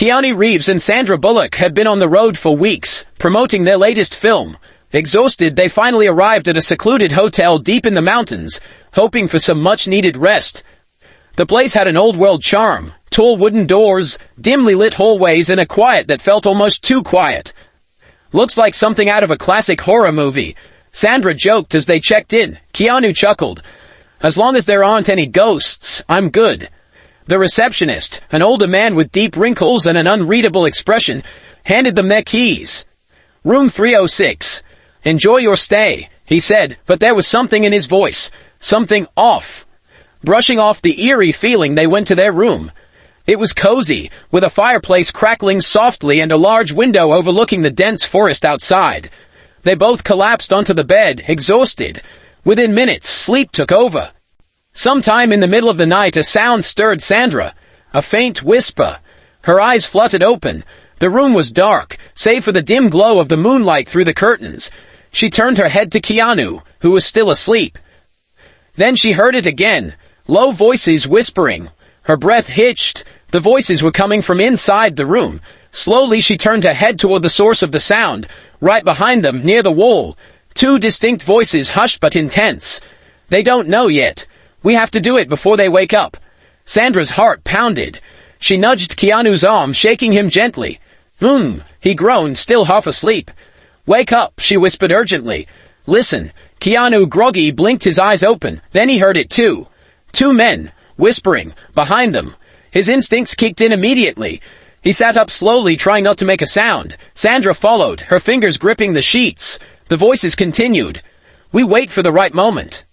Keanu Reeves and Sandra Bullock had been on the road for weeks, promoting their latest film. Exhausted, they finally arrived at a secluded hotel deep in the mountains, hoping for some much-needed rest. The place had an old-world charm, tall wooden doors, dimly lit hallways, and a quiet that felt almost too quiet. "Looks like something out of a classic horror movie," Sandra joked as they checked in. Keanu chuckled. "As long as there aren't any ghosts, I'm good." The receptionist, an older man with deep wrinkles and an unreadable expression, handed them their keys. "Room 306. Enjoy your stay," he said, but there was something in his voice, something off. Brushing off the eerie feeling, they went to their room. It was cozy, with a fireplace crackling softly and a large window overlooking the dense forest outside. They both collapsed onto the bed, exhausted. Within minutes, sleep took over. Sometime in the middle of the night, a sound stirred Sandra. A faint whisper. Her eyes fluttered open. The room was dark, save for the dim glow of the moonlight through the curtains. She turned her head to Keanu, who was still asleep. Then she heard it again. Low voices whispering. Her breath hitched. The voices were coming from inside the room. Slowly she turned her head toward the source of the sound. Right behind them, near the wall. Two distinct voices, hushed but intense. "They don't know yet. We have to do it before they wake up." Sandra's heart pounded. She nudged Keanu's arm, shaking him gently. He groaned, still half asleep. "Wake up," she whispered urgently. "Listen." Keanu, groggy, blinked his eyes open. Then he heard it too. Two men, whispering, behind them. His instincts kicked in immediately. He sat up slowly, trying not to make a sound. Sandra followed, her fingers gripping the sheets. The voices continued. "We wait for the right moment."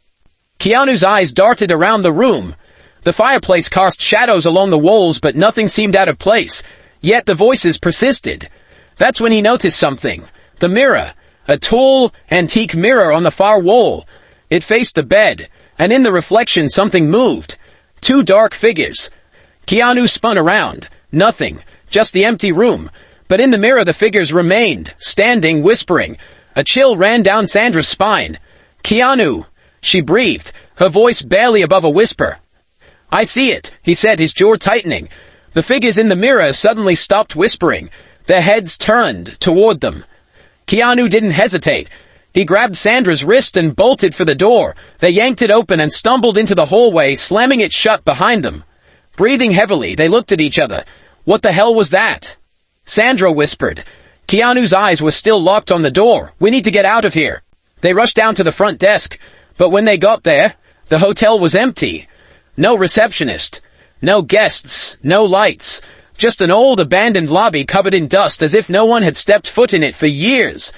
Keanu's eyes darted around the room. The fireplace cast shadows along the walls, but nothing seemed out of place. Yet the voices persisted. That's when he noticed something. The mirror. A tall, antique mirror on the far wall. It faced the bed, and in the reflection something moved. Two dark figures. Keanu spun around. Nothing. Just the empty room. But in the mirror the figures remained, standing, whispering. A chill ran down Sandra's spine. "Keanu," she breathed, her voice barely above a whisper. "I see it," he said, his jaw tightening. The figures in the mirror suddenly stopped whispering. Their heads turned toward them. Keanu didn't hesitate. He grabbed Sandra's wrist and bolted for the door. They yanked it open and stumbled into the hallway, slamming it shut behind them. Breathing heavily, they looked at each other. "What the hell was that?" Sandra whispered. Keanu's eyes were still locked on the door. "We need to get out of here." They rushed down to the front desk, but when they got there, the hotel was empty. No receptionist. No guests. No lights. Just an old abandoned lobby covered in dust as if no one had stepped foot in it for years.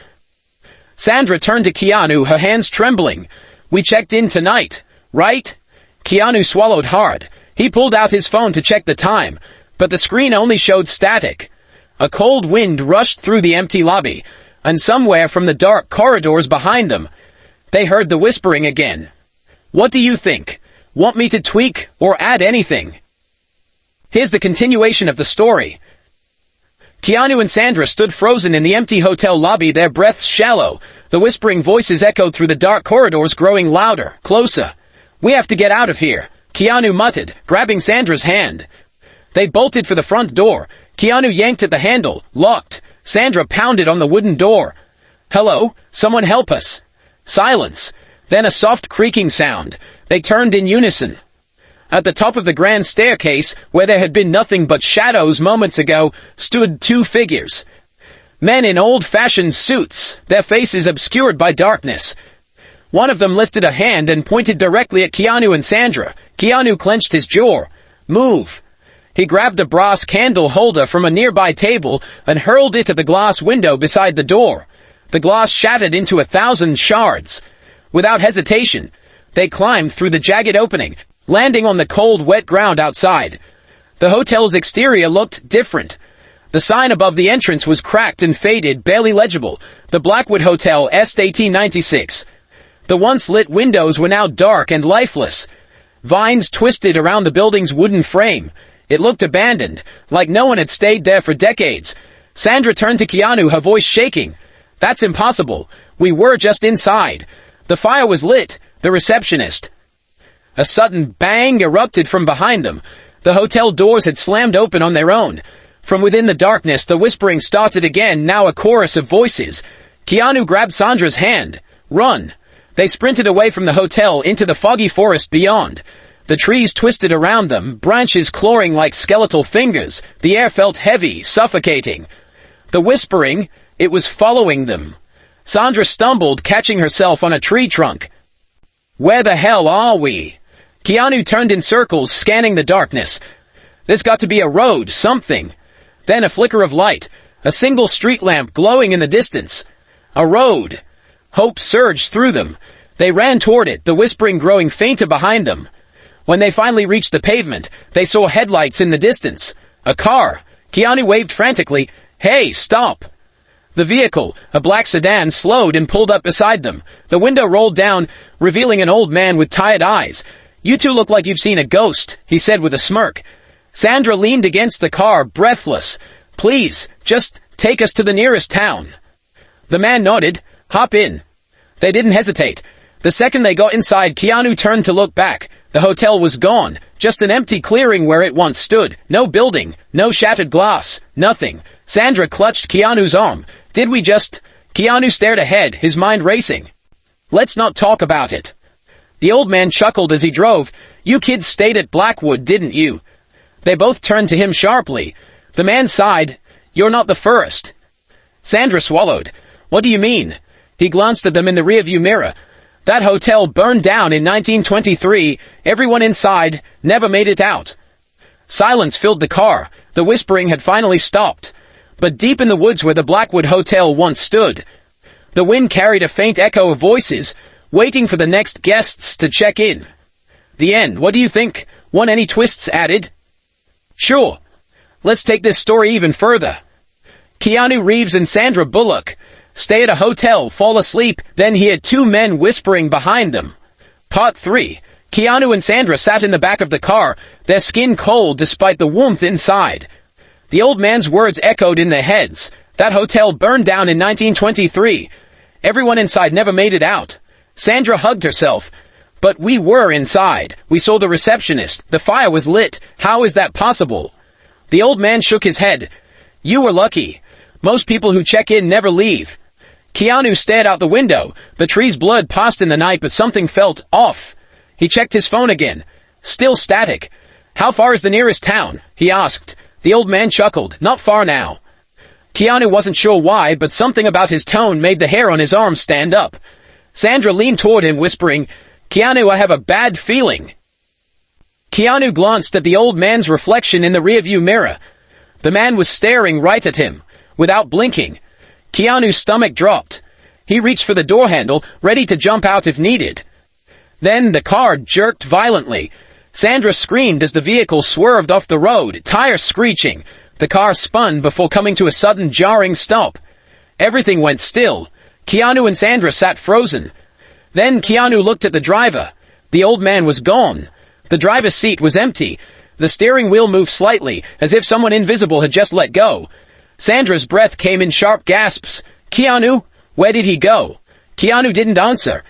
Sandra turned to Keanu, her hands trembling. "We checked in tonight, right?" Keanu swallowed hard. He pulled out his phone to check the time, but the screen only showed static. A cold wind rushed through the empty lobby, and somewhere from the dark corridors behind them, they heard the whispering again. "What do you think? Want me to tweak or add anything?" Here's the continuation of the story. Keanu and Sandra stood frozen in the empty hotel lobby, their breaths shallow. The whispering voices echoed through the dark corridors, growing louder, closer. "We have to get out of here," Keanu muttered, grabbing Sandra's hand. They bolted for the front door. Keanu yanked at the handle, locked. Sandra pounded on the wooden door. "Hello? Someone help us." Silence. Then a soft creaking sound. They turned in unison. At the top of the grand staircase, where there had been nothing but shadows moments ago, stood two figures. Men in old-fashioned suits, their faces obscured by darkness. One of them lifted a hand and pointed directly at Keanu and Sandra. Keanu clenched his jaw. "Move." He grabbed a brass candle holder from a nearby table and hurled it at the glass window beside the door. The glass shattered into 1,000 shards. Without hesitation, they climbed through the jagged opening, landing on the cold, wet ground outside. The hotel's exterior looked different. The sign above the entrance was cracked and faded, barely legible. The Blackwood Hotel, Est 1896. The once lit windows were now dark and lifeless. Vines twisted around the building's wooden frame. It looked abandoned, like no one had stayed there for decades. Sandra turned to Keanu, her voice shaking. "That's impossible. We were just inside. The fire was lit. The receptionist." A sudden bang erupted from behind them. The hotel doors had slammed open on their own. From within the darkness, the whispering started again, now a chorus of voices. Keanu grabbed Sandra's hand. Run! They sprinted away from the hotel into the foggy forest beyond. The trees twisted around them, branches clawing like skeletal fingers. The air felt heavy, suffocating. The whispering, it was following them. Sandra stumbled, catching herself on a tree trunk. Where the hell are we? Keanu turned in circles, scanning the darkness. There's got to be a road, something. Then a flicker of light, a single street lamp glowing in the distance. A road. Hope surged through them. They ran toward it, the whispering growing fainter behind them. When they finally reached the pavement, they saw headlights in the distance. A car. Keanu waved frantically. Hey, stop! The vehicle, a black sedan, slowed and pulled up beside them. The window rolled down, revealing an old man with tired eyes. You two look like you've seen a ghost, he said with a smirk. Sandra leaned against the car, breathless. Please, just take us to the nearest town. The man nodded. Hop in. They didn't hesitate. The second they got inside, Keanu turned to look back. The hotel was gone, just an empty clearing where it once stood. No building, no shattered glass, nothing. Sandra clutched Keanu's arm. Did we just... Keanu stared ahead, his mind racing. Let's not talk about it. The old man chuckled as he drove. You kids stayed at Blackwood, didn't you? They both turned to him sharply. The man sighed. You're not the first. Sandra swallowed. What do you mean? He glanced at them in the rearview mirror. That hotel burned down in 1923. Everyone inside never made it out. Silence filled the car. The whispering had finally stopped. But deep in the woods where the Blackwood Hotel once stood, the wind carried a faint echo of voices, waiting for the next guests to check in. The end. What do you think? Want any twists added? Sure. Let's take this story even further. Keanu Reeves and Sandra Bullock stay at a hotel, fall asleep, then hear two men whispering behind them. Part 3. Keanu and Sandra sat in the back of the car, their skin cold despite the warmth inside. The old man's words echoed in their heads. That hotel burned down in 1923. Everyone inside never made it out. Sandra hugged herself. But we were inside. We saw the receptionist. The fire was lit. How is that possible? The old man shook his head. You were lucky. Most people who check in never leave. Keanu stared out the window. The trees blurred past in the night, but something felt off. He checked his phone again. Still static. How far is the nearest town? He asked. The old man chuckled. Not far now. Keanu wasn't sure why, but something about his tone made the hair on his arm stand up. Sandra leaned toward him, whispering, Keanu, I have a bad feeling. Keanu glanced at the old man's reflection in the rearview mirror. The man was staring right at him, without blinking. Keanu's stomach dropped. He reached for the door handle, ready to jump out if needed. Then the car jerked violently. Sandra screamed as the vehicle swerved off the road, tires screeching. The car spun before coming to a sudden jarring stop. Everything went still. Keanu and Sandra sat frozen. Then Keanu looked at the driver. The old man was gone. The driver's seat was empty. The steering wheel moved slightly, as if someone invisible had just let go. Sandra's breath came in sharp gasps. Keanu? Where did he go? Keanu didn't answer.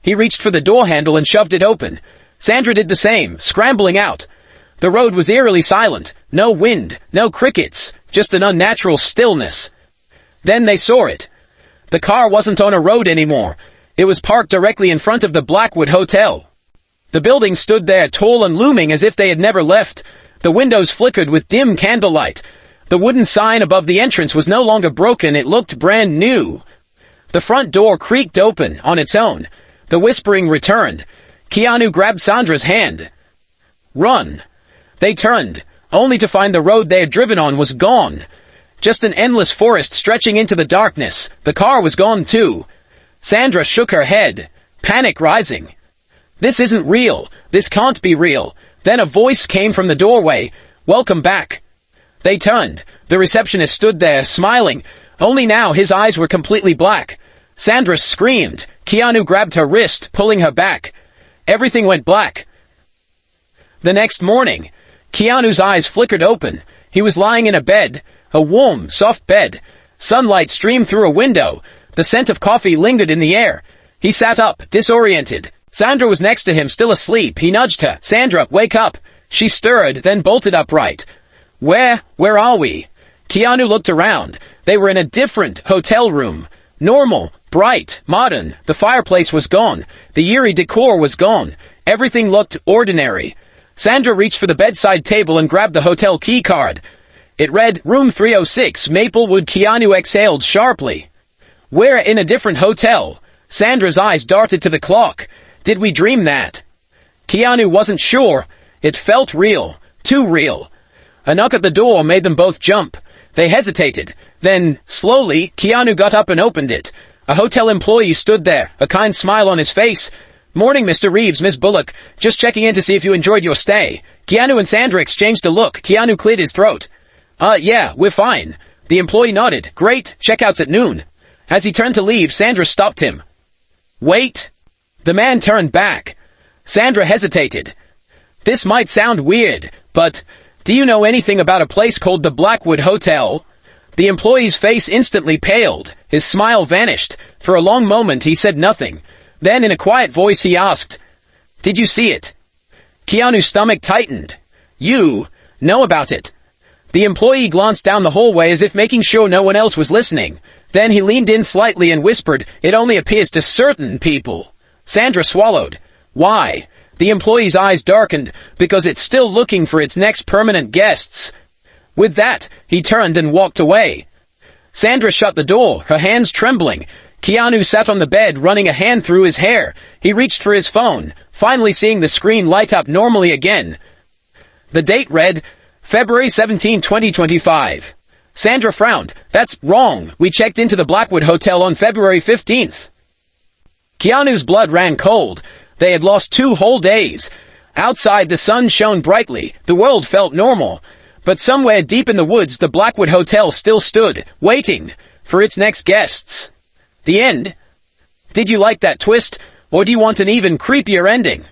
He reached for the door handle and shoved it open. Sandra did the same, scrambling out. The road was eerily silent. No wind, no crickets, just an unnatural stillness. Then they saw it. The car wasn't on a road anymore. It was parked directly in front of the Blackwood Hotel. The building stood there, tall and looming as if they had never left. The windows flickered with dim candlelight. The wooden sign above the entrance was no longer broken, it looked brand new. The front door creaked open on its own. The whispering returned. Keanu grabbed Sandra's hand. Run. They turned, only to find the road they had driven on was gone. Just an endless forest stretching into the darkness. The car was gone too. Sandra shook her head, panic rising. This isn't real. This can't be real. Then a voice came from the doorway. Welcome back. They turned. The receptionist stood there, smiling. Only now his eyes were completely black. Sandra screamed. Keanu grabbed her wrist, pulling her back. Everything went black. The next morning, Keanu's eyes flickered open. He was lying in a bed, a warm, soft bed. Sunlight streamed through a window. The scent of coffee lingered in the air. He sat up, disoriented. Sandra was next to him, still asleep. He nudged her. Sandra, wake up. She stirred, then bolted upright. Where are we? Keanu looked around. They were in a different hotel room. Normal, bright, modern. The fireplace was gone. The eerie decor was gone. Everything looked ordinary. Sandra reached for the bedside table and grabbed the hotel key card. It read, Room 306, Maplewood. Keanu exhaled sharply. We're in a different hotel. Sandra's eyes darted to the clock. Did we dream that? Keanu wasn't sure. It felt real. Too real. A knock at the door made them both jump. They hesitated. Then, slowly, Keanu got up and opened it. A hotel employee stood there, a kind smile on his face. Morning, Mr. Reeves, Miss Bullock. Just checking in to see if you enjoyed your stay. Keanu and Sandra exchanged a look. Keanu cleared his throat. Yeah, we're fine. The employee nodded. Great, checkout's at noon. As he turned to leave, Sandra stopped him. Wait. The man turned back. Sandra hesitated. This might sound weird, but do you know anything about a place called the Blackwood Hotel? The employee's face instantly paled. His smile vanished. For a long moment he said nothing. Then in a quiet voice he asked, Did you see it? Keanu's stomach tightened. You know about it. The employee glanced down the hallway as if making sure no one else was listening. Then he leaned in slightly and whispered, It only appears to certain people. Sandra swallowed. Why? The employee's eyes darkened, because it's still looking for its next permanent guests. With that, he turned and walked away. Sandra shut the door, her hands trembling. Keanu sat on the bed, running a hand through his hair. He reached for his phone, finally seeing the screen light up normally again. The date read, February 17, 2025. Sandra frowned. That's wrong. We checked into the Blackwood Hotel on February 15th. Keanu's blood ran cold. They had lost 2 whole days. Outside, the sun shone brightly. The world felt normal. But somewhere deep in the woods, the Blackwood Hotel still stood, waiting for its next guests. The end? Did you like that twist, or do you want an even creepier ending?